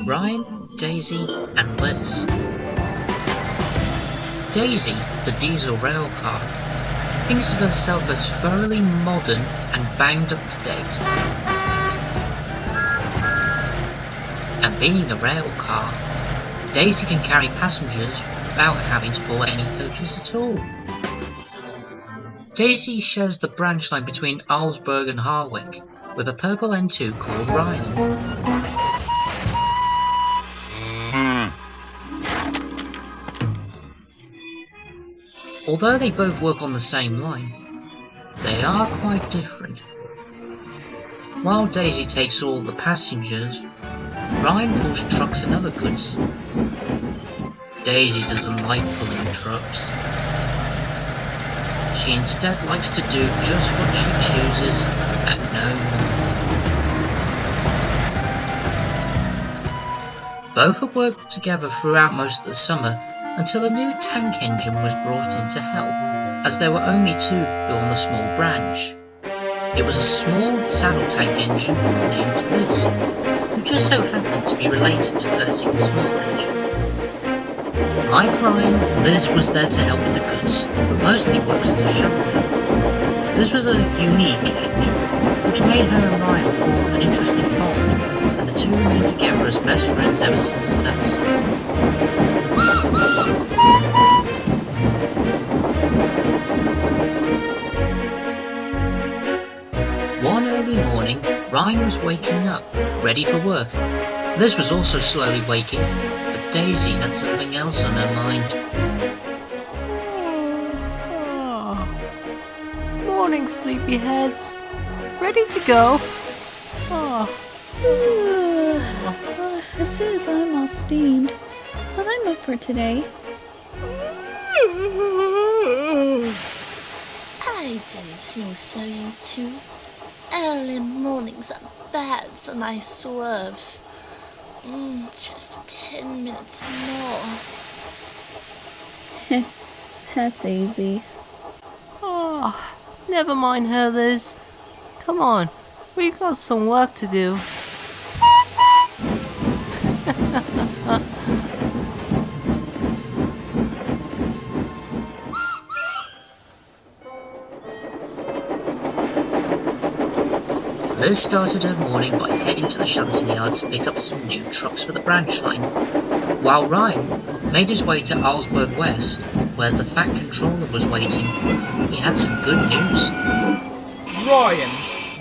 Ryan, Daisy and Liz. Daisy, the diesel rail car, thinks of herself as thoroughly modern and banged up to date. And being a rail car, Daisy can carry passengers without having to pull any coaches at all. Daisy shares the branch line between Arlesburg and Harwick with a purple N2 called Ryan. Although they both work on the same line, they are quite different. While Daisy takes all the passengers, Ryan pulls trucks and other goods. Daisy doesn't like pulling trucks. She instead likes to do just what she chooses and no more. Both have worked together throughout most of the summer until a new tank engine was brought in to help, as there were only two on the small branch. It was a small saddle tank engine named Liz, who just so happened to be related to Percy the small engine. Like Ryan, Liz was there to help with the goods, but mostly works as a shelter. This was a unique engine, which made her and Ryan form an interesting bond, and the two remained together as best friends ever since that summer. One early morning, Ryan was waking up, ready for work. Liz was also slowly waking, but Daisy had something else on her mind. Morning, sleepyheads. Ready to go? As soon as I'm all steamed, but I'm up for today. I don't think so, you two. Early mornings are bad for my swerves. Just 10 minutes more. That Daisy. Never mind her, Liz. Come on, we've got some work to do. Liz started her morning by heading to the shunting yard to pick up some new trucks for the branch line, while Ryan made his way to Arlesburg West, where the Fat Controller was waiting. He had some good news. Ryan,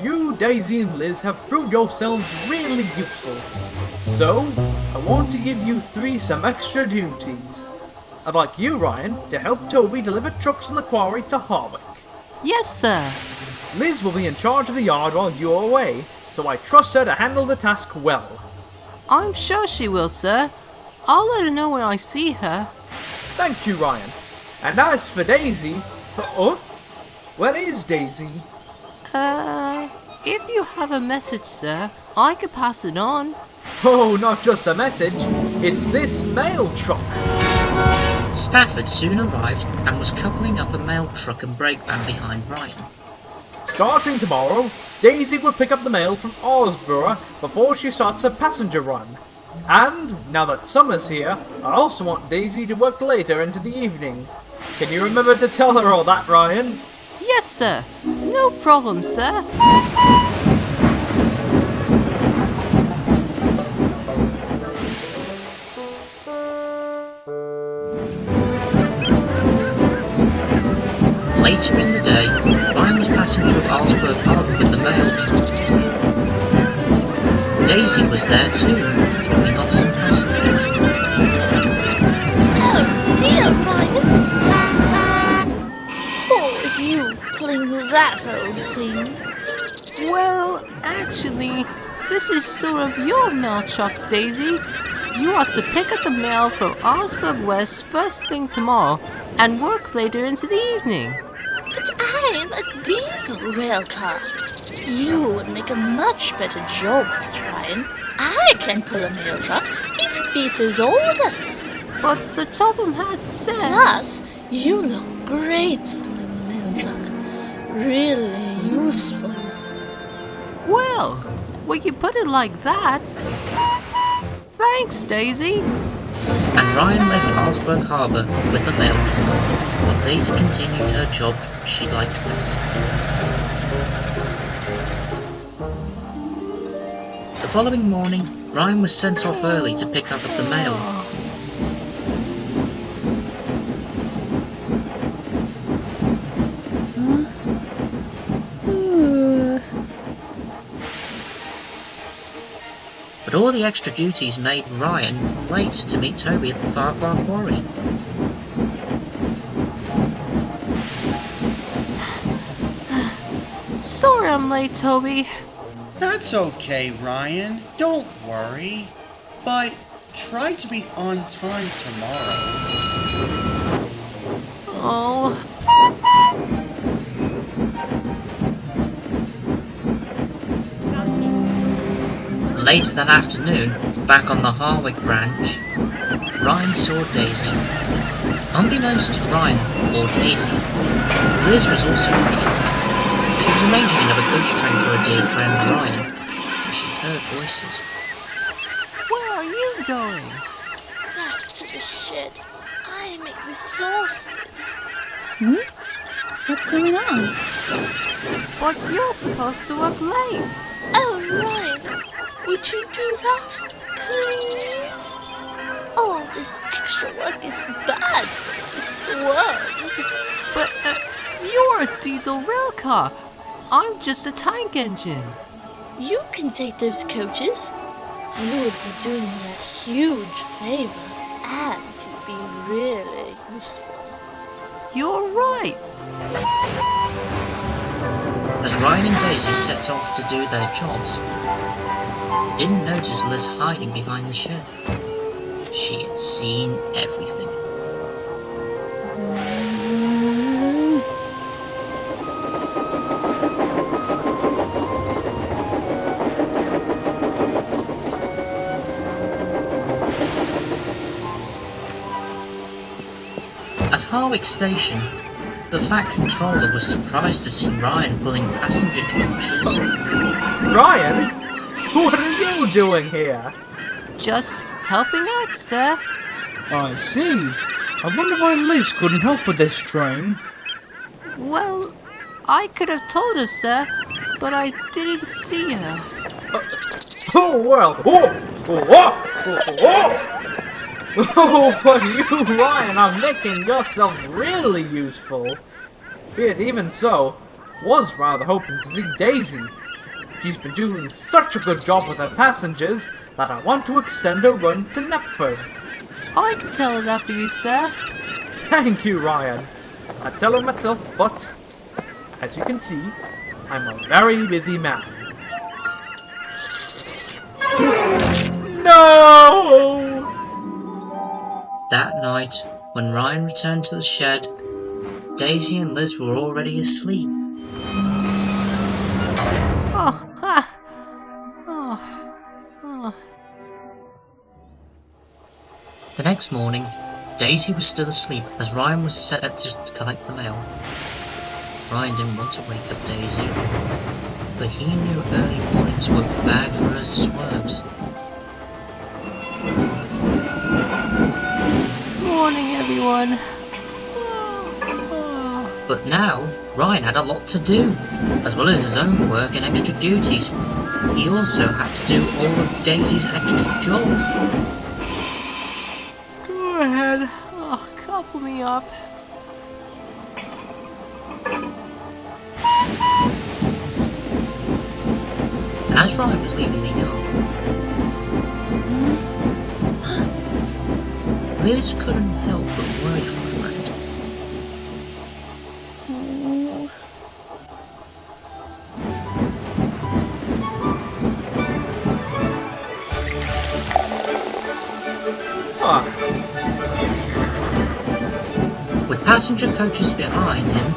you, Daisy and Liz have proved yourselves really useful. So, I want to give you three some extra duties. I'd like you, Ryan, to help Toby deliver trucks from the quarry to Harwick. Yes, sir. Liz will be in charge of the yard while you're away, so I trust her to handle the task well. I'm sure she will, sir. I'll let her know when I see her. Thank you, Ryan. And as for Daisy... where is Daisy? If you have a message, sir, I could pass it on. Oh, not just a message. It's this mail truck. Stafford soon arrived and was coupling up a mail truck and brake van behind Ryan. Starting tomorrow, Daisy will pick up the mail from Arlesburg before she starts her passenger run. And, now that summer's here, I also want Daisy to work later into the evening. Can you remember to tell her all that, Ryan? Yes, sir. No problem, sir. Later in the day, Ryan was passing through Arlesburg Harbour with the mail truck. Daisy was there too, dropping off some passengers. Oh dear, Ryan! Poor you pulling that old thing. Well, actually, this is sort of your mail truck, Daisy. You are to pick up the mail from Arlesburg West first thing tomorrow and work later into the evening. But I'm a diesel rail car. You would make a much better job at it, Ryan. I can pull a mail truck. It fits his orders. But Sir Topham had said... Plus, you look great pulling the mail truck. Really useful. Well, when you put it like that... Thanks, Daisy. And Ryan left Arlesburg Harbour with the mail truck, while Daisy continued her job she liked best. The following morning, Ryan was sent off early to pick up the mail. But all the extra duties made Ryan late to meet Toby at the Far Quarry. Sorry I'm late, Toby. That's okay, Ryan. Don't worry. But try to be on time tomorrow. Oh. Later that afternoon, back on the Harwick branch, Ryan saw Daisy. Unbeknownst to Ryan or Daisy, Liz was also here. She was arranging another ghost train for her dear friend Ryan, when she heard voices. Where are you going? Back to the shed. I'm exhausted. What's going on? But you're supposed to work late. Oh, Ryan, would you do that, please? All this extra work is bad for the swerves. But you're a diesel rail car. I'm just a tank engine. You can take those coaches. You would be doing me a huge favor, and you'd be really useful. You're right. As Ryan and Daisy set off to do their jobs, they didn't notice Liz hiding behind the shed. She had seen everything. At Harwick Station, the Fat Controller was surprised to see Ryan pulling passenger coaches. Ryan? What are you doing here? Just helping out, sir. I see. I wonder why Liz couldn't help with this train. Well, I could have told her, sir, but I didn't see her. Oh, well. Oh, but you, Ryan, are making yourself really useful. Yet even so, was rather hoping to see Daisy. She's been doing such a good job with her passengers that I want to extend her run to Knepford. I can tell her that for you, sir. Thank you, Ryan. I'd tell her myself, but as you can see, I'm a very busy man. No! That night, when Ryan returned to the shed, Daisy and Liz were already asleep. The next morning, Daisy was still asleep as Ryan was set to collect the mail. Ryan didn't want to wake up Daisy, but he knew early mornings were bad for her swerves. Morning, everyone. But now, Ryan had a lot to do. As well as his own work and extra duties, he also had to do all of Daisy's extra jobs. Go ahead. Couple me up. As Ryan was leaving the yard, Liz couldn't help but worry for a friend. With passenger coaches behind him,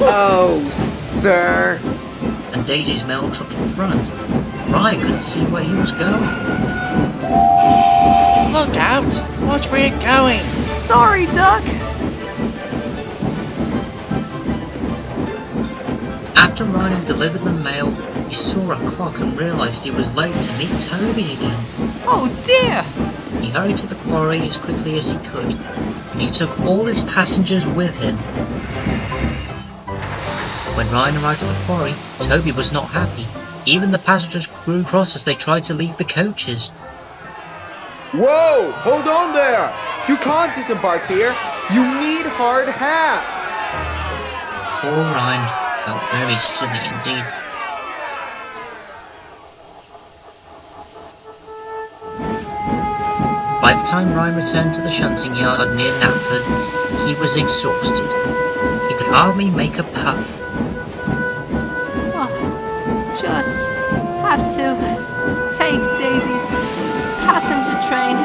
Oh, sir. and Daisy's mail truck in front, Ryan couldn't see where he was going. Look out! Watch where you're going! Sorry, Duck. After Ryan delivered the mail, He saw a clock and realised he was late to meet Toby again. Oh dear! He hurried to the quarry as quickly as he could, and he took all his passengers with him. When Ryan arrived at the quarry, Toby was not happy. Even the passengers grew cross as they tried to leave the coaches. Whoa! Hold on there! You can't disembark here! You need hard hats! Poor Ryan felt very silly indeed. By the time Ryan returned to the shunting yard near Knapford, he was exhausted. He could hardly make a puff. Just have to take Daisy's passenger train.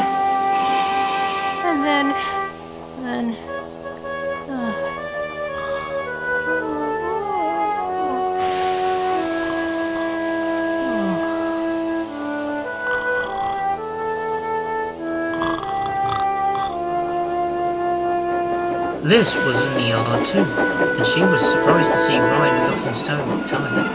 And then... Liz was in the yard too, and she was surprised to see Ryan looking so tired.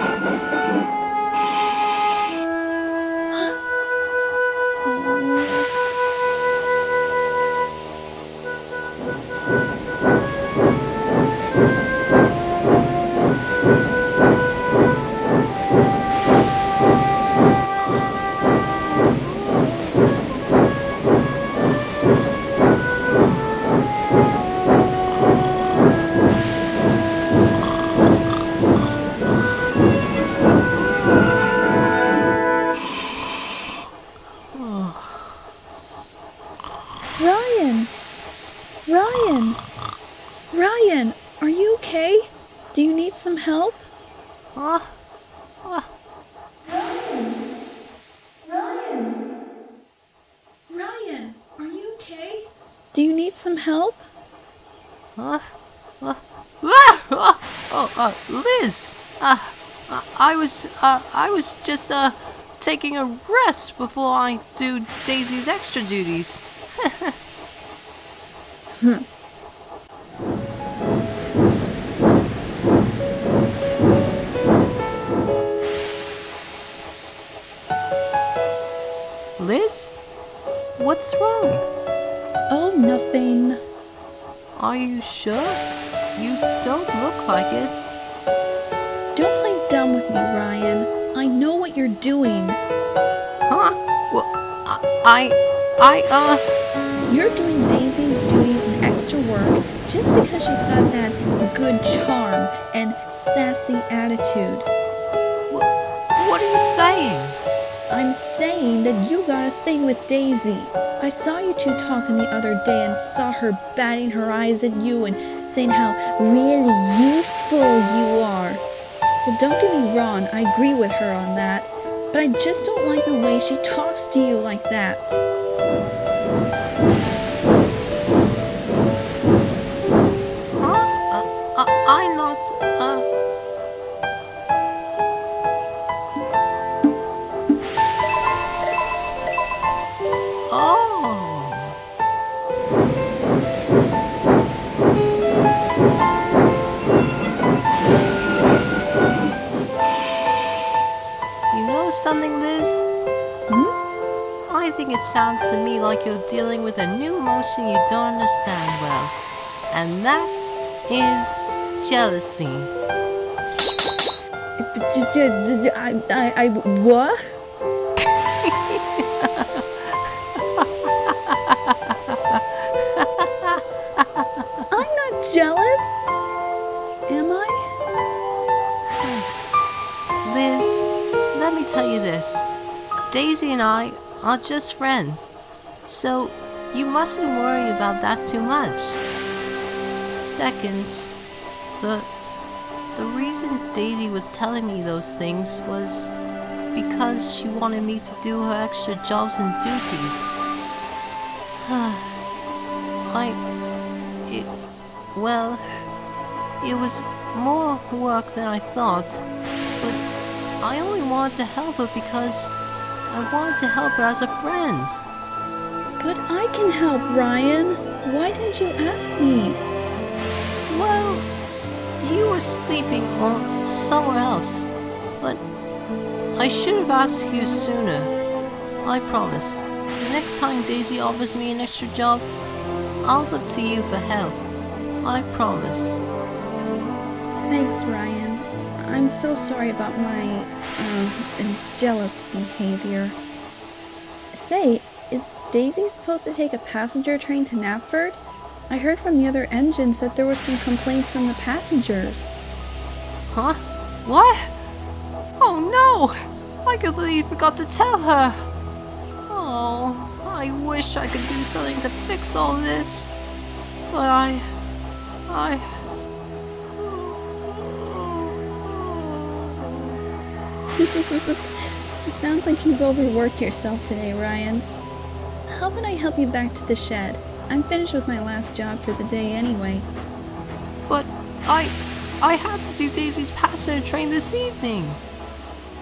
Ryan, are you okay? Do you need some help? Ryan, are you okay? Do you need some help? Liz! I was just taking a rest before I do Daisy's extra duties. Liz? What's wrong? Oh, nothing. Are you sure? You don't look like it. Don't play dumb with me, Ryan. I know what you're doing. Huh? Well, You're doing Daisy's duties and extra work just because she's got that good charm and sassy attitude. What are you saying? I'm saying that you got a thing with Daisy. I saw you two talking the other day and saw her batting her eyes at you and saying how really useful you are. Well, don't get me wrong, I agree with her on that, but I just don't like the way she talks to you like that. I'm not, You know something, Liz? I think it sounds to me like you're dealing with a new emotion you don't understand well. And that is jealousy. What? I'm not jealous. Am I? Liz, let me tell you this. Daisy and I are just friends. So you mustn't worry about that too much. Second, the reason Daisy was telling me those things was because she wanted me to do her extra jobs and duties. It was more work than I thought, but I only wanted to help her because I wanted to help her as a friend. But I can help, Ryan. Why didn't you ask me? Well, you were sleeping or somewhere else, but I should have asked you sooner. I promise. The next time Daisy offers me an extra job, I'll look to you for help. I promise. Thanks, Ryan. I'm so sorry about my, jealous behavior. Say, is Daisy supposed to take a passenger train to Knapford? I heard from the other engines that there were some complaints from the passengers. Huh? What? Oh no! I completely forgot to tell her! Oh, I wish I could do something to fix all this. But I... It sounds like you've overworked yourself today, Ryan. How about I help you back to the shed? I'm finished with my last job for the day anyway. But I had to do Daisy's passenger train this evening.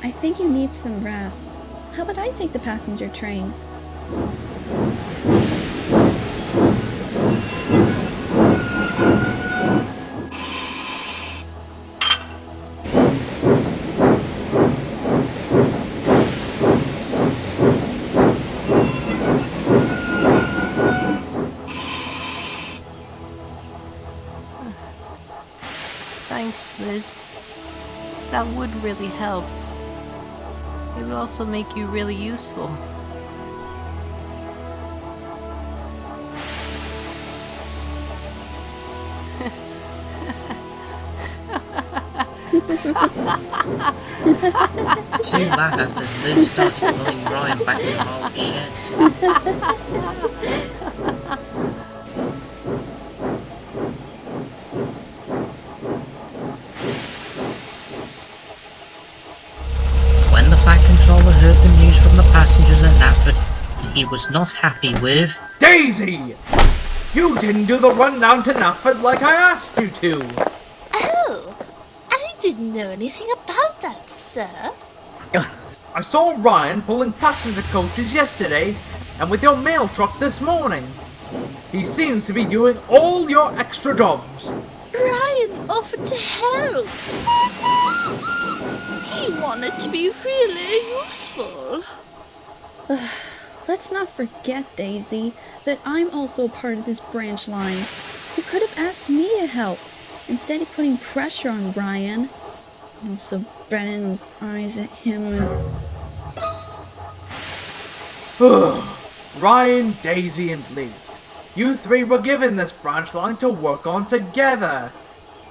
I think you need some rest. How about I take the passenger train? Thanks, Liz. That would really help. It would also make you really useful. Two laughed as Liz started pulling Ryan back to old sheds. When the Fat Controller heard the news from the passengers at Knapford, he was not happy with... Daisy! You didn't do the run down to Knapford like I asked you to! Oh, I didn't know anything about that, sir. I saw Ryan pulling passenger coaches yesterday and with your mail truck this morning. He seems to be doing all your extra jobs. Ryan offered to help. He wanted to be really useful. Let's not forget, Daisy, that I'm also part of this branch line. You could have asked me to help, instead of putting pressure on Ryan. And also Brennan's eyes at him and... Ryan, Daisy, and Liz. You three were given this branch line to work on together.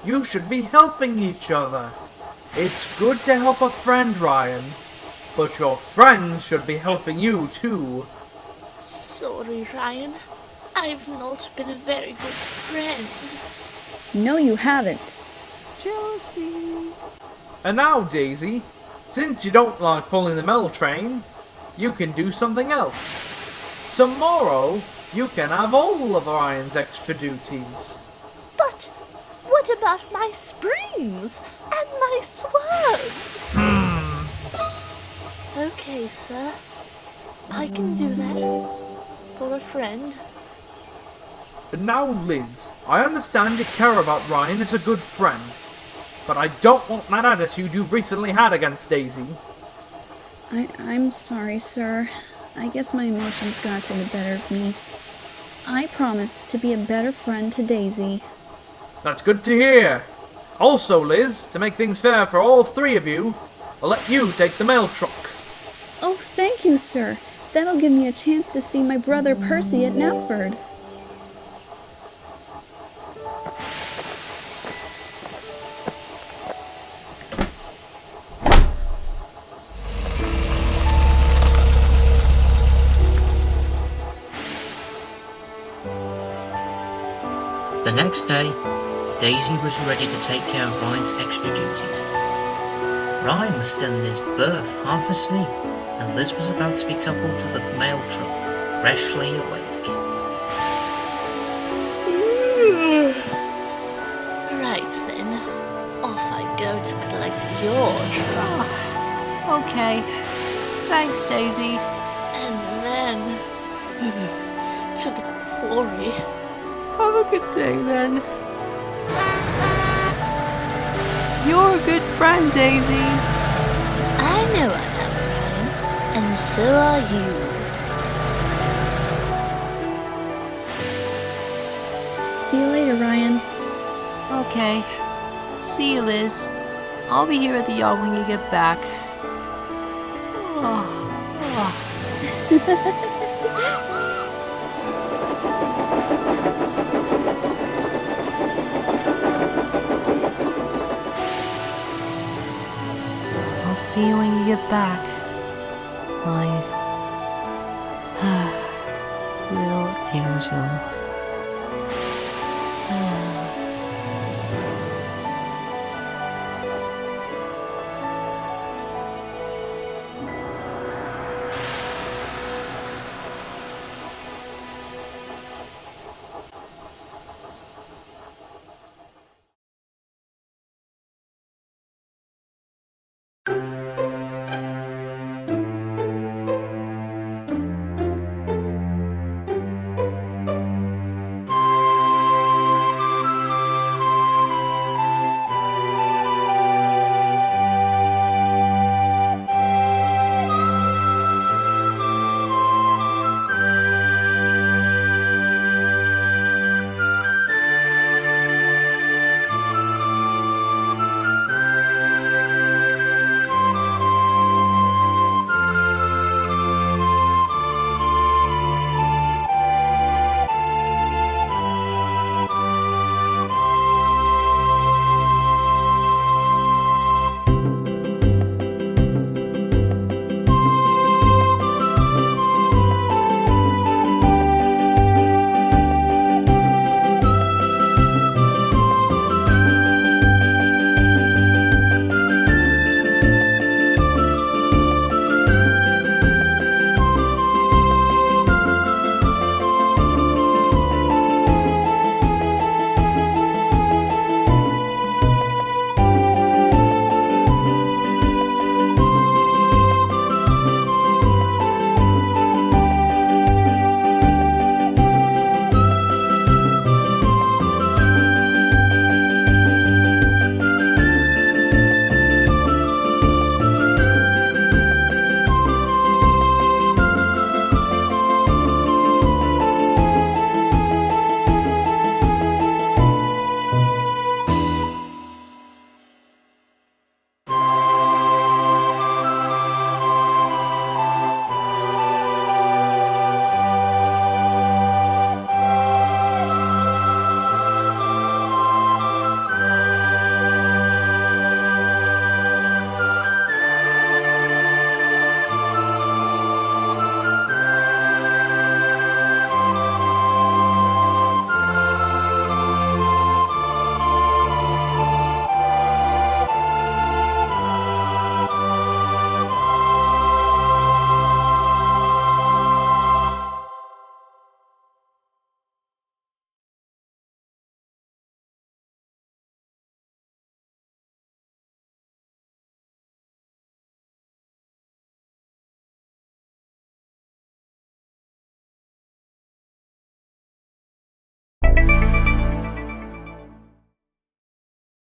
You should be helping each other. It's good to help a friend, Ryan. But your friends should be helping you too. Sorry, Ryan. I've not been a very good friend. No, you haven't. Jealousy. And now, Daisy, since you don't like pulling the mail train, you can do something else. Tomorrow, you can have all of Ryan's extra duties. But what about my springs and my swerves? Okay, sir. I can do that. For a friend. And now, Liz, I understand you care about Ryan as a good friend, but I don't want that attitude you've recently had against Daisy. I'm sorry, sir. I guess my emotions got to the better of me. I promise to be a better friend to Daisy. That's good to hear. Also, Liz, to make things fair for all three of you, I'll let you take the mail truck. Oh, thank you, sir. That'll give me a chance to see my brother Percy at Knapford. The next day, Daisy was ready to take care of Ryan's extra duties. Ryan was still in his berth, half asleep, and Liz was about to be coupled to the mail truck, freshly awake. Right then. Off I go to collect your trunks. Okay. Thanks, Daisy. And then to the quarry. Have a good day, then. You're a good friend, Daisy. I know I And so are you. See you later, Ryan. Okay. See you, Liz. I'll be here at the yard when you get back. Oh. I'll see you when you get back, my little angel.